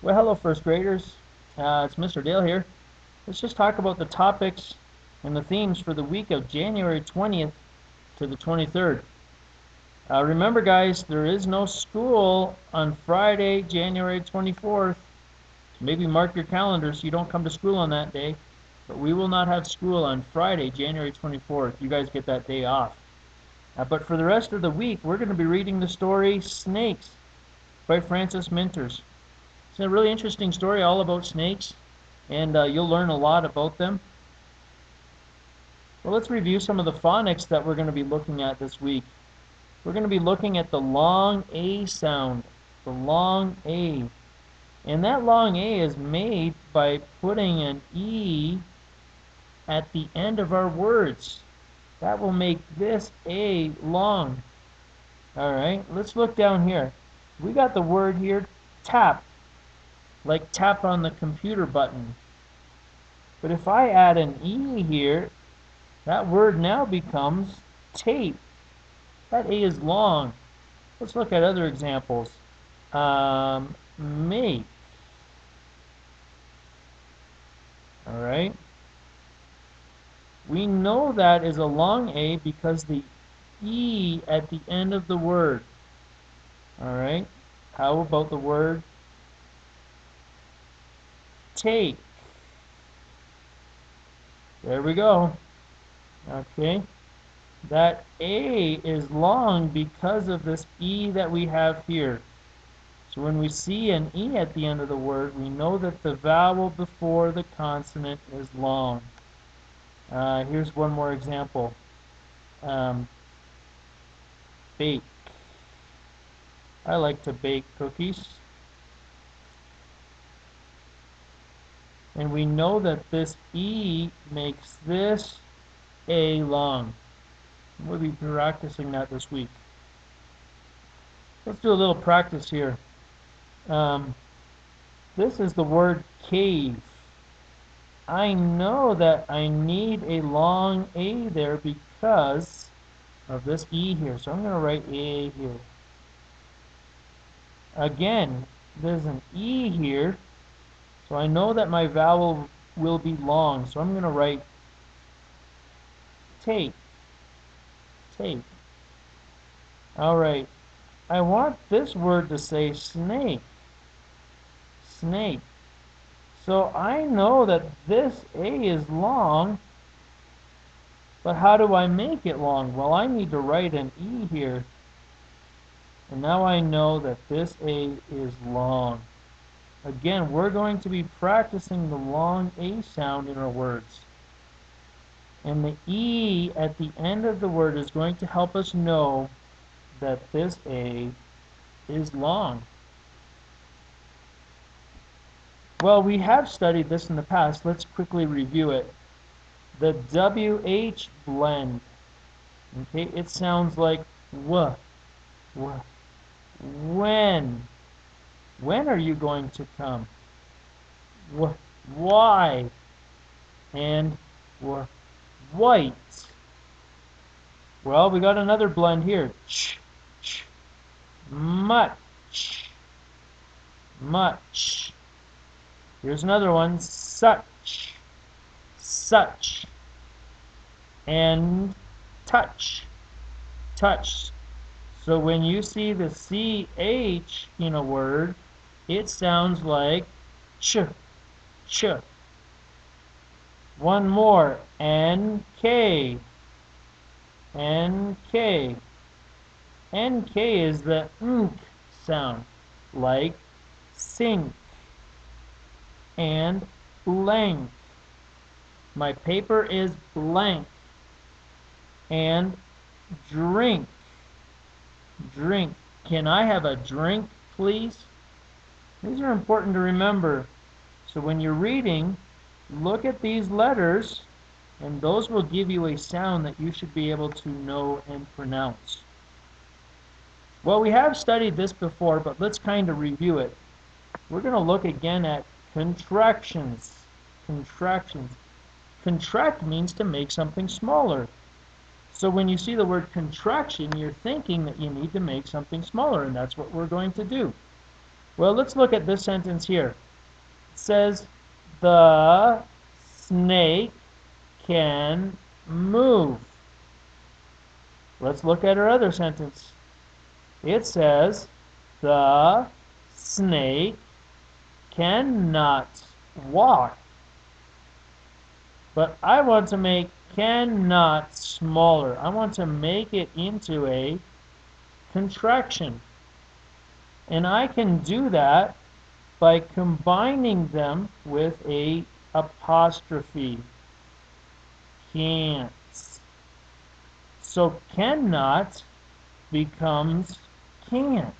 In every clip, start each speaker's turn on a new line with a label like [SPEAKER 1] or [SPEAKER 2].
[SPEAKER 1] Well, hello, first graders. It's Mr. Dale here. Let's just talk about the topics and the themes for the week of January 20th to the 23rd. Remember, guys, there is no school on Friday, January 24th. So maybe mark your calendars so you don't come to school on that day. But we will not have school on Friday, January 24th. You guys get that day off. But for the rest of the week, we're going to be reading the story Snakes by Francis Minters. It's a really interesting story all about snakes, and you'll learn a lot about them. Well, let's review some of the phonics that we're going to be looking at this week. We're going to be looking at the long A sound, the long A. And that long A is made by putting an E at the end of our words. That will make this A long. All right, let's look down here. We got the word here, tap. Like tap on the computer button. But if I add an E here, that word now becomes tape. That A is long. Let's look at other examples. Make. All right. We know that is a long A because the E at the end of the word. All right. How about the word take? There we go. Okay. That A is long because of this E that we have here. So when we see an E at the end of the word, we know that the vowel before the consonant is long. Here's one more example. Bake. I like to bake cookies. And we know that this E makes this A long. We'll be practicing that this week. Let's do a little practice here. This is the word cave. I know that I need a long A there because of this E here. So I'm going to write A here. Again, there's an E here. So I know that my vowel will be long. So I'm going to write take. Take. All right. I want this word to say snake. Snake. So I know that this A is long, but how do I make it long? Well, I need to write an E here. And now I know that this A is long. Again, we're going to be practicing the long A sound in our words. And the E at the end of the word is going to help us know that this A is long. Well, we have studied this in the past. Let's quickly review it. The WH blend. Okay, it sounds like w. When. When are you going to come? Why. And white. Well, we got another blend here. Much. Much. Here's another one. Such. Such. And touch. Touch. So when you see the CH in a word, it sounds like ch. Ch. One more. NK. NK. NK is the nk sound, like sink and blank. My paper is blank. And drink. Drink. Can I have a drink, please? These are important to remember. So when you're reading, look at these letters, and those will give you a sound that you should be able to know and pronounce. Well, we have studied this before, but let's kind of review it. We're going to look again at contractions. Contractions. Contract means to make something smaller. So when you see the word contraction, you're thinking that you need to make something smaller, and that's what we're going to do. Well, let's look at this sentence here. It says, the snake can move. Let's look at our other sentence. It says, the snake cannot walk. But I want to make cannot smaller. I want to make it into a contraction. And I can do that by combining them with a apostrophe. Can't. So cannot becomes can't.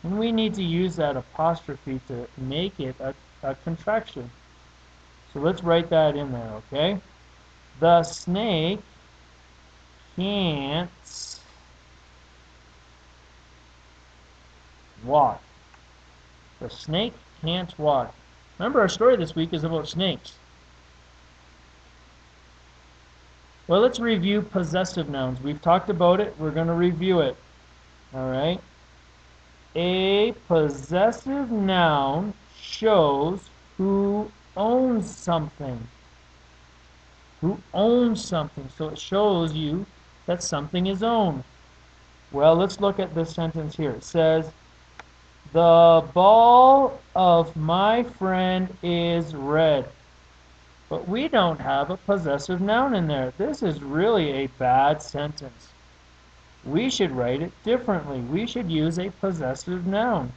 [SPEAKER 1] And we need to use that apostrophe to make it a contraction. So let's write that in there, okay? The snake can't walk. The snake can't walk. Remember, our story this week is about snakes. Well, let's review possessive nouns. We've talked about it. We're going to review it. All right? A possessive noun shows who owns something. Who owns something. So it shows you that something is owned. Well, let's look at this sentence here. It says, the ball of my friend is red. But we don't have a possessive noun in there. This is really a bad sentence. We should write it differently. We should use a possessive noun.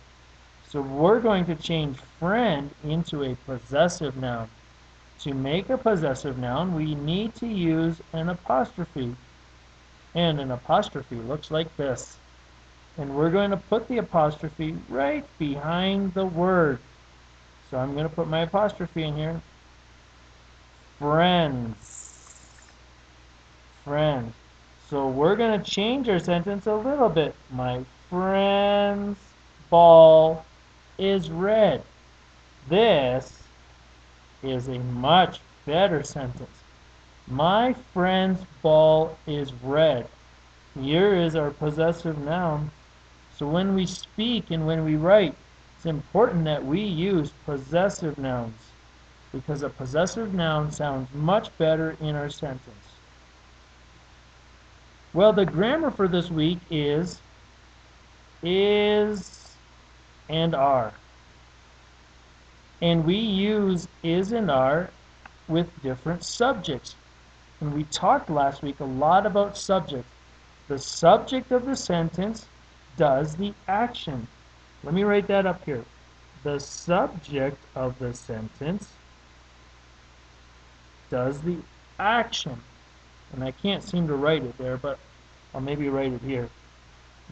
[SPEAKER 1] So we're going to change friend into a possessive noun. To make a possessive noun, we need to use an apostrophe. And an apostrophe looks like this. And we're going to put the apostrophe right behind the word. So I'm going to put my apostrophe in here. Friends. Friends. So we're going to change our sentence a little bit. My friend's ball is red. This is a much better sentence. My friend's ball is red. Here is our possessive noun. So when we speak and when we write, it's important that we use possessive nouns, because a possessive noun sounds much better in our sentence. Well, the grammar for this week is and are. And we use is and are with different subjects. And we talked last week a lot about subjects. The subject of the sentence does the action. Let me write that up here. The subject of the sentence does the action. And I can't seem to write it there, but I'll maybe write it here.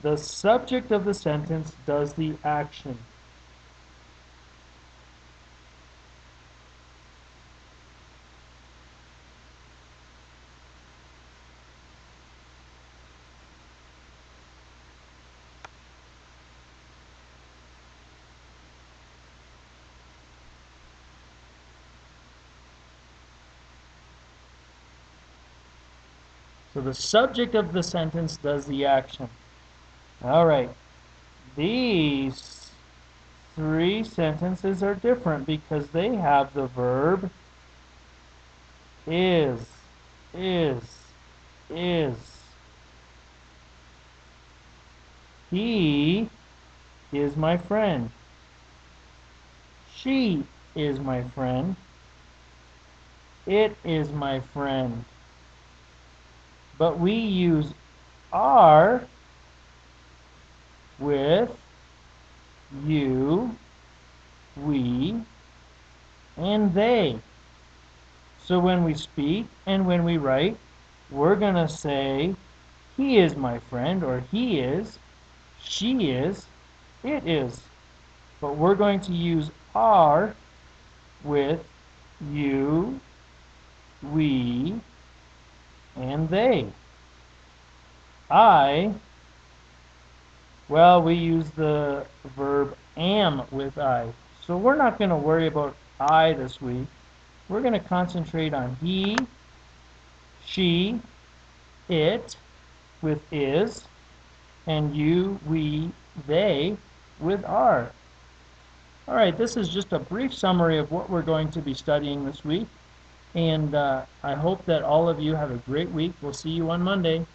[SPEAKER 1] The subject of the sentence does the action. So the subject of the sentence does the action. All right. These three sentences are different because they have the verb is. He is my friend. She is my friend. It is my friend. But we use are with you, we, and they. So when we speak and when we write, we're going to say, he is my friend, or he is, she is, it is. But we're going to use are with you, we, and they. Well, we use the verb am with I. So we're not going to worry about I this week. We're going to concentrate on he, she, it with is, and you, we, they with are. All right, this is just a brief summary of what we're going to be studying this week. And I hope that all of you have a great week. We'll see you on Monday.